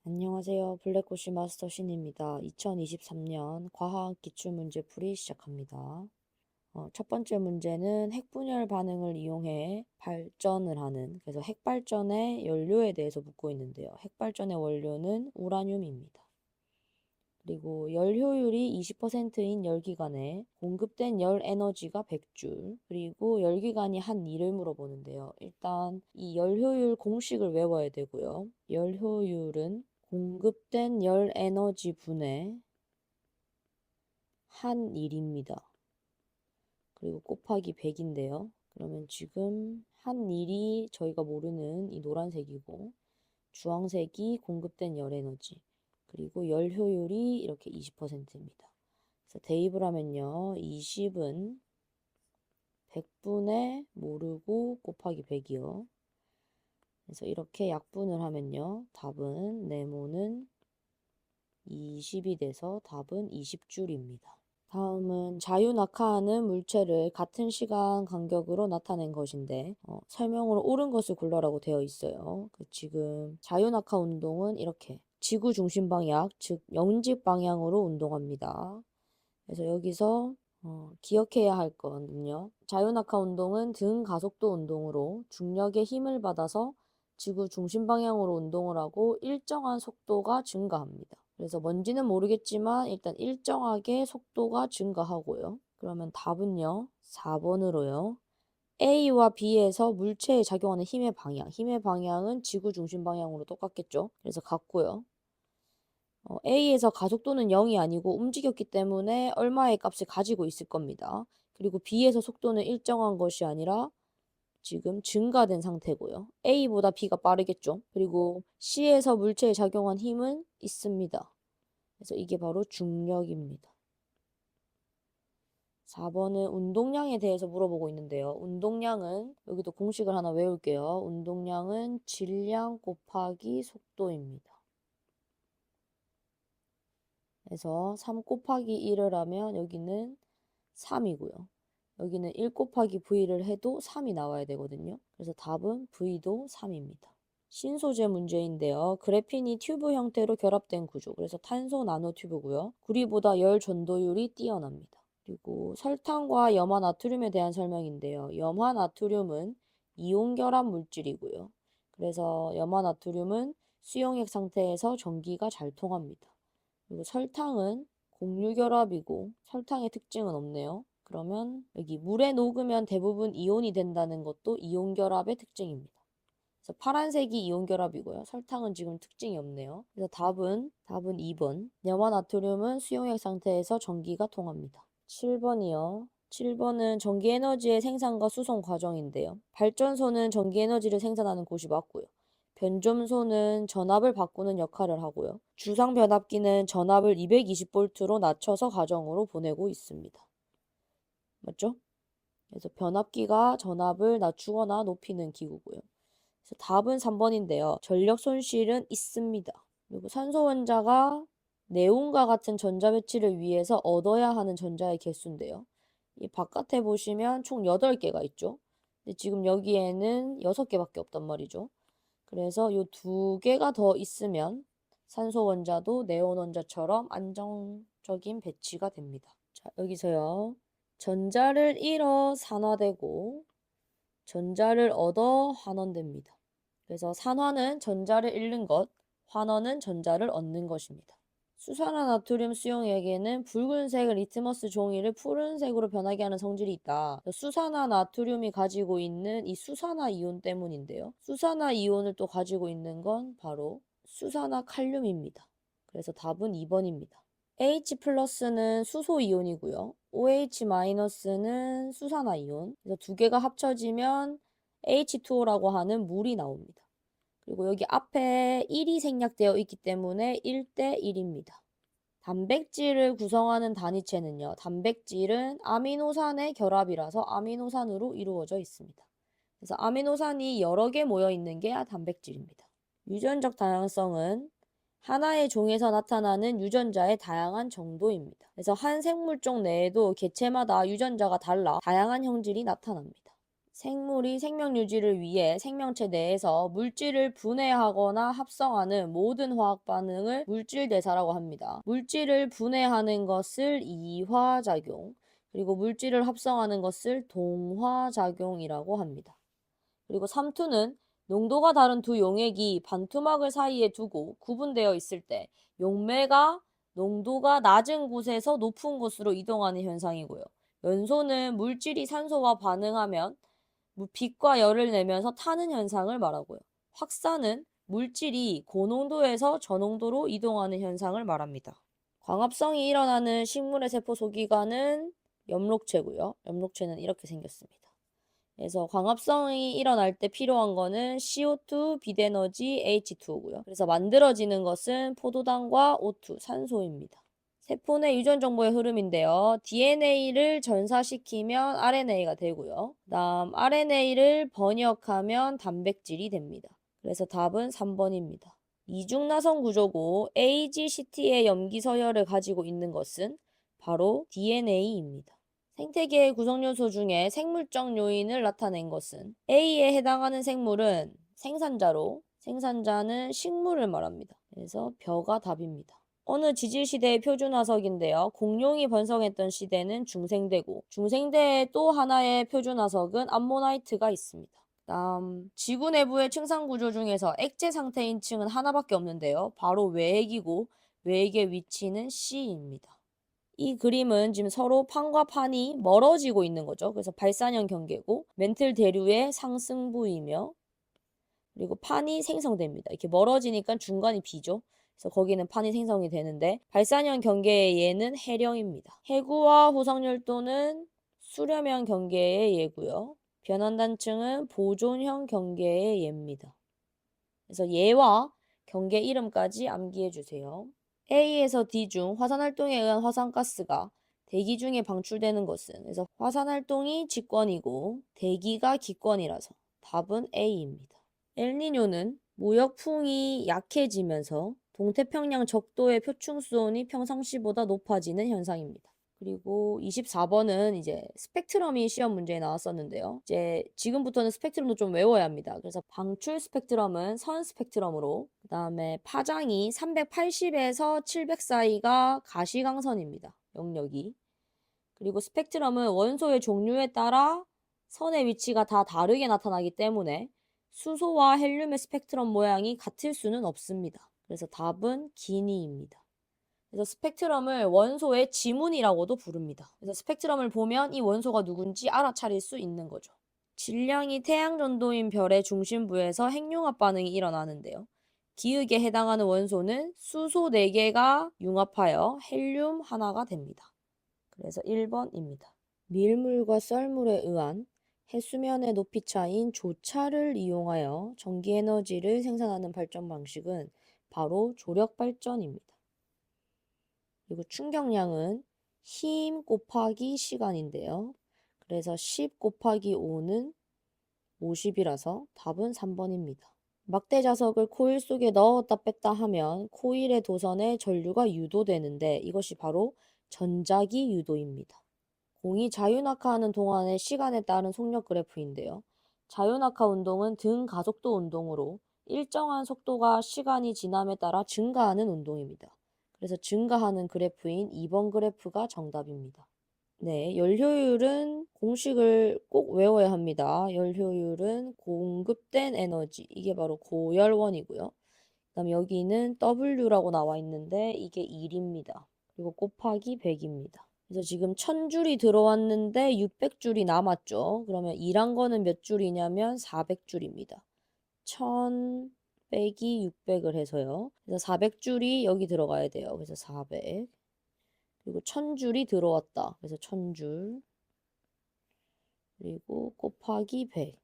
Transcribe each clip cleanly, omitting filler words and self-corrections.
안녕하세요. 블랙호시 마스터 신입니다. 2023년 과학 기출문제풀이 시작합니다. 첫 번째 문제는 핵분열 반응을 이용해 발전을 하는, 그래서 핵발전의 연료에 대해서 묻고 있는데요. 핵발전의 원료는 우라늄입니다. 그리고 열 효율이 20%인 열기관에 공급된 열 에너지가 100줄, 그리고 열기관이 한 일을 물어보는데요. 일단 이 열 효율 공식을 외워야 되고요. 열 효율은 공급된 열 에너지 분의 한 일입니다. 그리고 곱하기 100인데요. 그러면 지금 한 일이 저희가 모르는 이 노란색이고, 주황색이 공급된 열 에너지, 그리고 열 효율이 이렇게 20%입니다. 그래서 대입을 하면요. 20은 100분의 모르고 곱하기 100이요. 그래서 이렇게 약분을 하면요. 답은 네모는 20이 돼서 답은 20줄입니다. 다음은 자유낙하하는 물체를 같은 시간 간격으로 나타낸 것인데 설명으로 옳은 것을 골라라고 되어 있어요. 지금 자유낙하 운동은 이렇게 지구 중심 방향, 즉 영직 방향으로 운동합니다. 그래서 여기서 기억해야 할 거는요. 자유낙하 운동은 등 가속도 운동으로 중력의 힘을 받아서 지구 중심 방향으로 운동을 하고 일정한 속도가 증가합니다. 그래서 뭔지는 모르겠지만 일단 일정하게 속도가 증가하고요. 그러면 답은요. 4번으로요. A와 B에서 물체에 작용하는 힘의 방향은 지구 중심 방향으로 똑같겠죠. 그래서 같고요. A에서 가속도는 0이 아니고 움직였기 때문에 얼마의 값을 가지고 있을 겁니다. 그리고 B에서 속도는 일정한 것이 아니라 지금 증가된 상태고요. A보다 B가 빠르겠죠. 그리고 C에서 물체에 작용한 힘은 있습니다. 그래서 이게 바로 중력입니다. 4번은 운동량에 대해서 물어보고 있는데요. 운동량은 여기도 공식을 하나 외울게요. 운동량은 질량 곱하기 속도입니다. 그래서 3 곱하기 1을 하면 여기는 3이고요. 여기는 1 곱하기 V를 해도 3이 나와야 되거든요. 그래서 답은 V도 3입니다. 신소재 문제인데요. 그래핀이 튜브 형태로 결합된 구조. 그래서 탄소 나노 튜브고요. 구리보다 열 전도율이 뛰어납니다. 그리고 설탕과 염화 나트륨에 대한 설명인데요. 염화 나트륨은 이온 결합 물질이고요. 그래서 염화 나트륨은 수용액 상태에서 전기가 잘 통합니다. 그리고 설탕은 공유결합이고 설탕의 특징은 없네요. 그러면 여기 물에 녹으면 대부분 이온이 된다는 것도 이온결합의 특징입니다. 그래서 파란색이 이온결합이고요. 설탕은 지금 특징이 없네요. 그래서 답은 2번. 염화나트륨은 수용액 상태에서 전기가 통합니다. 7번이요. 7번은 전기에너지의 생산과 수송 과정인데요. 발전소는 전기에너지를 생산하는 곳이 맞고요. 변점소는 전압을 바꾸는 역할을 하고요. 주상 변압기는 전압을 220V로 낮춰서 가정으로 보내고 있습니다. 맞죠? 그래서 변압기가 전압을 낮추거나 높이는 기구고요. 그래서 답은 3번인데요. 전력 손실은 있습니다. 그리고 산소 원자가 네온과 같은 전자 배치를 위해서 얻어야 하는 전자의 개수인데요. 이 바깥에 보시면 총 8개가 있죠. 근데 지금 여기에는 6개밖에 없단 말이죠. 그래서 이 2개가 더 있으면 산소 원자도 네온 원자처럼 안정적인 배치가 됩니다. 자, 여기서요. 전자를 잃어 산화되고 전자를 얻어 환원됩니다. 그래서 산화는 전자를 잃는 것, 환원은 전자를 얻는 것입니다. 수산화나트륨 수용액에는 붉은색 리트머스 종이를 푸른색으로 변하게 하는 성질이 있다. 수산화나트륨이 가지고 있는 이 수산화이온 때문인데요. 수산화이온을 또 가지고 있는 건 바로 수산화칼륨입니다. 그래서 답은 2번입니다. H+는 수소이온이고요. OH-는 수산화이온. 그래서 2개가 합쳐지면 H2O라고 하는 물이 나옵니다. 그리고 여기 앞에 1이 생략되어 있기 때문에 1대 1입니다. 단백질을 구성하는 단위체는요. 단백질은 아미노산의 결합이라서 아미노산으로 이루어져 있습니다. 그래서 아미노산이 여러 개 모여 있는 게 단백질입니다. 유전적 다양성은 하나의 종에서 나타나는 유전자의 다양한 정도입니다. 그래서 한 생물종 내에도 개체마다 유전자가 달라 다양한 형질이 나타납니다. 생물이 생명 유지를 위해 생명체 내에서 물질을 분해하거나 합성하는 모든 화학 반응을 물질 대사라고 합니다. 물질을 분해하는 것을 이화작용, 그리고 물질을 합성하는 것을 동화작용이라고 합니다. 그리고 삼투는 농도가 다른 두 용액이 반투막을 사이에 두고 구분되어 있을 때 용매가 농도가 낮은 곳에서 높은 곳으로 이동하는 현상이고요. 연소는 물질이 산소와 반응하면 빛과 열을 내면서 타는 현상을 말하고요. 확산은 물질이 고농도에서 저농도로 이동하는 현상을 말합니다. 광합성이 일어나는 식물의 세포 소기관은 엽록체고요. 엽록체는 이렇게 생겼습니다. 그래서 광합성이 일어날 때 필요한 거는 CO2, 빛에너지, H2고요. 그래서 만들어지는 것은 포도당과 O2, 산소입니다. 세포 내 유전 정보의 흐름인데요. DNA를 전사시키면 RNA가 되고요. 그다음 RNA를 번역하면 단백질이 됩니다. 그래서 답은 3번입니다. 이중나선 구조고 AGCT의 염기 서열을 가지고 있는 것은 바로 DNA입니다. 생태계의 구성요소 중에 생물적 요인을 나타낸 것은 A에 해당하는 생물은 생산자로, 생산자는 식물을 말합니다. 그래서 벼가 답입니다. 어느 지질시대의 표준화석인데요. 공룡이 번성했던 시대는 중생대고 중생대의 또 하나의 표준화석은 암모나이트가 있습니다. 다음 지구 내부의 층상 구조 중에서 액체 상태인 층은 하나밖에 없는데요. 바로 외핵이고 외핵의 위치는 C입니다. 이 그림은 지금 서로 판과 판이 멀어지고 있는 거죠. 그래서 발산형 경계고 멘틀 대류의 상승부이며 그리고 판이 생성됩니다. 이렇게 멀어지니까 중간이 B죠. 그래서 거기는 판이 생성이 되는데 발산형 경계의 예는 해령입니다. 해구와 호성열도는 수렴형 경계의 예고요. 변환단층은 보존형 경계의 예입니다. 그래서 예와 경계 이름까지 암기해 주세요. A에서 D 중 화산활동에 의한 화산가스가 대기 중에 방출되는 것은 그래서 화산활동이 직권이고 대기가 기권이라서 답은 A입니다. 엘니뇨는 무역풍이 약해지면서 동태평양 적도의 표충수온이 평상시보다 높아지는 현상입니다. 그리고 24번은 이제 스펙트럼이 시험 문제에 나왔었는데요. 이제 지금부터는 스펙트럼도 좀 외워야 합니다. 그래서 방출 스펙트럼은 선 스펙트럼으로, 그 다음에 파장이 380에서 700 사이가 가시광선입니다. 영역이. 그리고 스펙트럼은 원소의 종류에 따라 선의 위치가 다 다르게 나타나기 때문에 수소와 헬륨의 스펙트럼 모양이 같을 수는 없습니다. 그래서 답은 기니입니다. 그래서 스펙트럼을 원소의 지문이라고도 부릅니다. 그래서 스펙트럼을 보면 이 원소가 누군지 알아차릴 수 있는 거죠. 질량이 태양 전도인 별의 중심부에서 핵융합 반응이 일어나는데요. 기역에 해당하는 원소는 수소 4개가 융합하여 헬륨 하나가 됩니다. 그래서 1번입니다. 밀물과 썰물에 의한 해수면의 높이 차이인 조차를 이용하여 전기에너지를 생산하는 발전 방식은 바로 조력발전입니다. 그리고 충격량은 힘 곱하기 시간인데요. 그래서 10 곱하기 5는 50이라서 답은 3번입니다. 막대 자석을 코일 속에 넣었다 뺐다 하면 코일의 도선에 전류가 유도되는데 이것이 바로 전자기 유도입니다. 공이 자유낙하하는 동안의 시간에 따른 속력 그래프인데요. 자유낙하 운동은 등 가속도 운동으로 일정한 속도가 시간이 지남에 따라 증가하는 운동입니다. 그래서 증가하는 그래프인 2번 그래프가 정답입니다. 네, 열효율은 공식을 꼭 외워야 합니다. 열효율은 공급된 에너지, 이게 바로 고열원이고요. 그다음 여기는 W라고 나와 있는데 이게 1입니다. 그리고 곱하기 100입니다. 그래서 지금 1000줄이 들어왔는데 600줄이 남았죠. 그러면 2란 거는 몇 줄이냐면 400줄입니다. 1000 빼기 600을 해서요. 그래서 400줄이 여기 들어가야 돼요. 그래서 400. 그리고 1000줄이 들어왔다. 그래서 1000줄. 그리고 곱하기 100.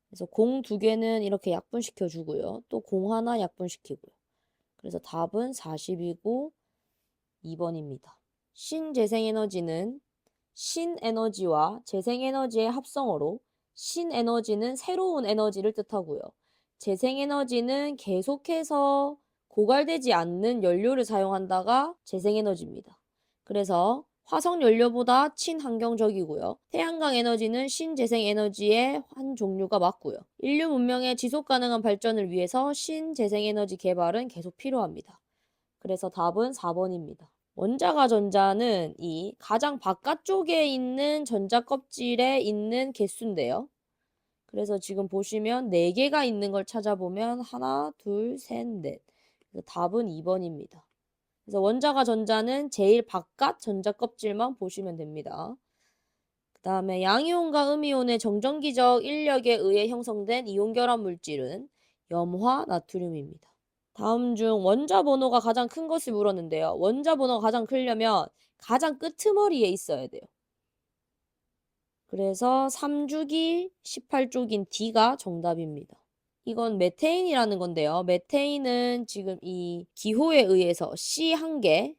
그래서 공 2개는 이렇게 약분시켜 주고요. 또 공 하나 약분시키고요. 그래서 답은 40이고 2번입니다. 신재생에너지는 신에너지와 재생에너지의 합성어로 신에너지는 새로운 에너지를 뜻하고요. 재생에너지는 계속해서 고갈되지 않는 연료를 사용한다가 재생에너지입니다. 그래서 화석 연료보다 친환경적이고요. 태양광 에너지는 신재생 에너지의 한 종류가 맞고요. 인류 문명의 지속 가능한 발전을 위해서 신재생 에너지 개발은 계속 필요합니다. 그래서 답은 4번입니다. 원자가 전자는 이 가장 바깥쪽에 있는 전자 껍질에 있는 개수인데요. 그래서 지금 보시면 4개가 있는 걸 찾아보면 하나, 둘, 셋, 넷. 그래서 답은 2번입니다. 그래서 원자가 전자는 제일 바깥 전자 껍질만 보시면 됩니다. 그 다음에 양이온과 음이온의 정전기적 인력에 의해 형성된 이온 결합 물질은 염화 나트륨입니다. 다음 중 원자 번호가 가장 큰 것을 물었는데요. 원자 번호가 가장 크려면 가장 끄트머리에 있어야 돼요. 그래서 3주기 18쪽인 D가 정답입니다. 이건 메테인이라는 건데요. 메테인은 지금 이 기호에 의해서 C 1개,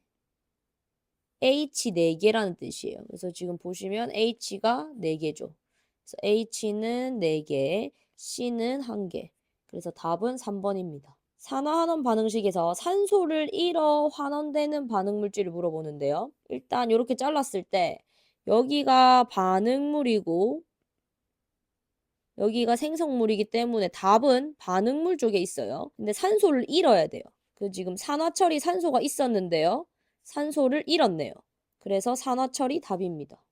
H 4개라는 뜻이에요. 그래서 지금 보시면 H가 4개죠. 그래서 H는 4개, C는 1개. 그래서 답은 3번입니다. 산화환원 반응식에서 산소를 잃어 환원되는 반응물질을 물어보는데요. 일단 이렇게 잘랐을 때 여기가 반응물이고 여기가 생성물이기 때문에 답은 반응물 쪽에 있어요. 근데 산소를 잃어야 돼요. 그 지금 산화철이 산소가 있었는데요. 산소를 잃었네요. 그래서 산화철이 답입니다.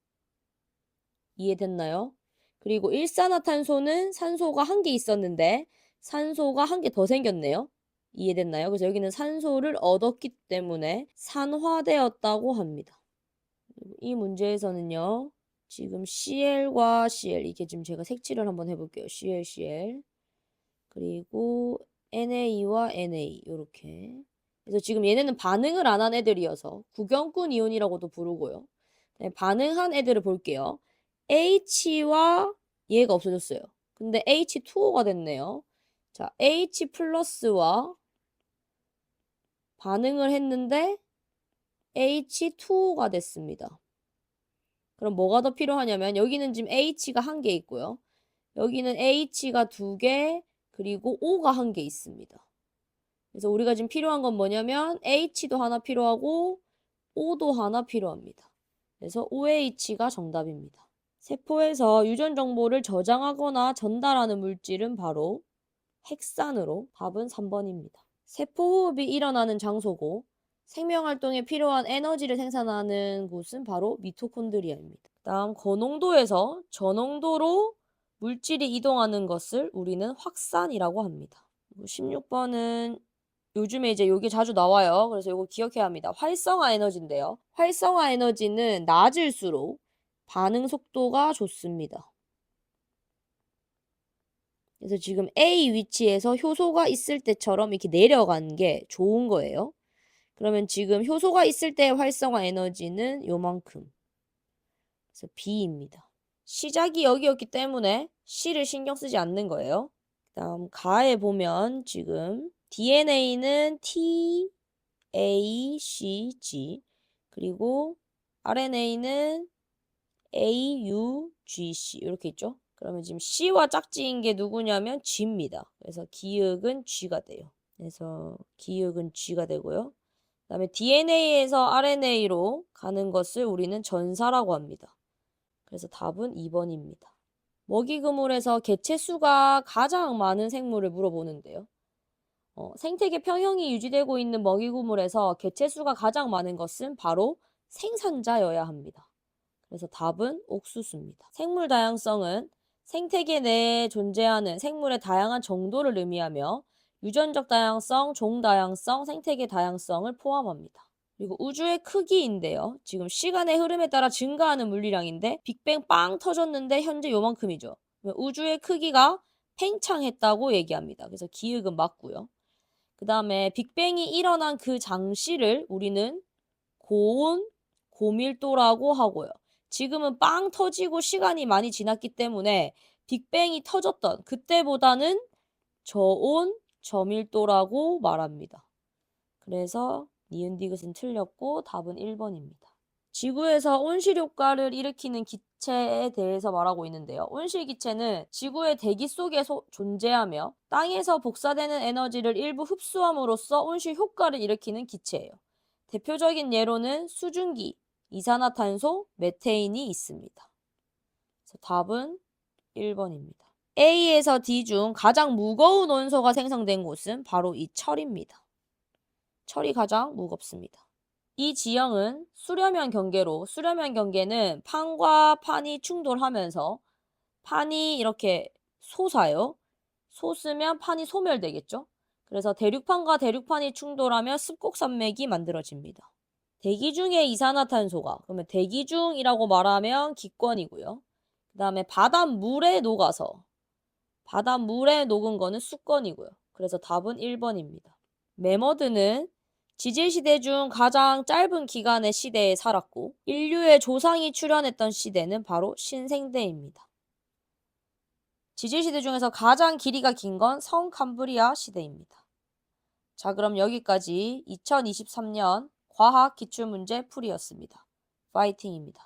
이해됐나요? 그리고 일산화탄소는 산소가 1개 있었는데 산소가 1개 더 생겼네요. 이해됐나요? 그래서 여기는 산소를 얻었기 때문에 산화되었다고 합니다. 이 문제에서는요. 지금 CL과 CL 이게 지금 제가 색칠을 한번 해볼게요. CL, CL 그리고 NA와 NA 이렇게 그래서 지금 얘네는 반응을 안 한 애들이어서 구경꾼 이온이라고도 부르고요. 네, 반응한 애들을 볼게요. H와 얘가 없어졌어요. 근데 H2O가 됐네요. 자, H 플러스와 반응을 했는데 H2O가 됐습니다. 그럼 뭐가 더 필요하냐면 여기는 지금 H가 1개 있고요. 여기는 H가 2개 그리고 O가 1개 있습니다. 그래서 우리가 지금 필요한 건 뭐냐면 H도 하나 필요하고 O도 하나 필요합니다. 그래서 OH가 정답입니다. 세포에서 유전 정보를 저장하거나 전달하는 물질은 바로 핵산으로 답은 3번입니다. 세포 호흡이 일어나는 장소고 생명활동에 필요한 에너지를 생산하는 곳은 바로 미토콘드리아입니다. 다음 고농도에서 저농도로 물질이 이동하는 것을 우리는 확산이라고 합니다. 16번은 요즘에 이제 이게 자주 나와요. 그래서 이거 기억해야 합니다. 활성화 에너지인데요. 활성화 에너지는 낮을수록 반응 속도가 좋습니다. 그래서 지금 A 위치에서 효소가 있을 때처럼 이렇게 내려간 게 좋은 거예요. 그러면 지금 효소가 있을 때의 활성화 에너지는 요만큼. 그래서 B입니다. 시작이 여기였기 때문에 C를 신경 쓰지 않는 거예요. 다음 가에 보면 지금 DNA는 T, A, C, G 그리고 RNA는 A, U, G, C 이렇게 있죠. 그러면 지금 C와 짝지인 게 누구냐면 G입니다. 그래서 기역은 G가 돼요. 그래서 기역은 G가 되고요. 그 다음에 DNA에서 RNA로 가는 것을 우리는 전사라고 합니다. 그래서 답은 2번입니다. 먹이 그물에서 개체수가 가장 많은 생물을 물어보는데요. 생태계 평형이 유지되고 있는 먹이 그물에서 개체수가 가장 많은 것은 바로 생산자여야 합니다. 그래서 답은 옥수수입니다. 생물 다양성은 생태계 내에 존재하는 생물의 다양한 정도를 의미하며 유전적 다양성, 종 다양성, 생태계 다양성을 포함합니다. 그리고 우주의 크기인데요. 지금 시간의 흐름에 따라 증가하는 물리량인데 빅뱅 빵 터졌는데 현재 요만큼이죠. 우주의 크기가 팽창했다고 얘기합니다. 그래서 기역은 맞고요. 그 다음에 빅뱅이 일어난 그 장시를 우리는 고온, 고밀도라고 하고요. 지금은 빵 터지고 시간이 많이 지났기 때문에 빅뱅이 터졌던 그때보다는 저온, 저밀도라고 말합니다. 그래서 니은 디귿은 틀렸고 답은 1번입니다. 지구에서 온실 효과를 일으키는 기체에 대해서 말하고 있는데요. 온실 기체는 지구의 대기 속에 존재하며 땅에서 복사되는 에너지를 일부 흡수함으로써 온실 효과를 일으키는 기체예요. 대표적인 예로는 수증기, 이산화탄소, 메테인이 있습니다. 그래서 답은 1번입니다. A에서 D 중 가장 무거운 원소가 생성된 곳은 바로 이 철입니다. 철이 가장 무겁습니다. 이 지형은 수렴형 경계로, 수렴형 경계는 판과 판이 충돌하면서 판이 이렇게 솟아요. 솟으면 판이 소멸되겠죠. 그래서 대륙판과 대륙판이 충돌하면 습곡산맥이 만들어집니다. 대기 중에 이산화탄소가, 그러면 대기 중이라고 말하면 기권이고요. 그 다음에 바닷물에 녹아서, 바닷물에 녹은 거는 수권이고요. 그래서 답은 1번입니다. 매머드는 지질시대 중 가장 짧은 기간의 시대에 살았고 인류의 조상이 출현했던 시대는 바로 신생대입니다. 지질시대 중에서 가장 길이가 긴 건 성캄브리아 시대입니다. 자, 그럼 여기까지 2023년 과학 기출문제 풀이였습니다. 파이팅입니다.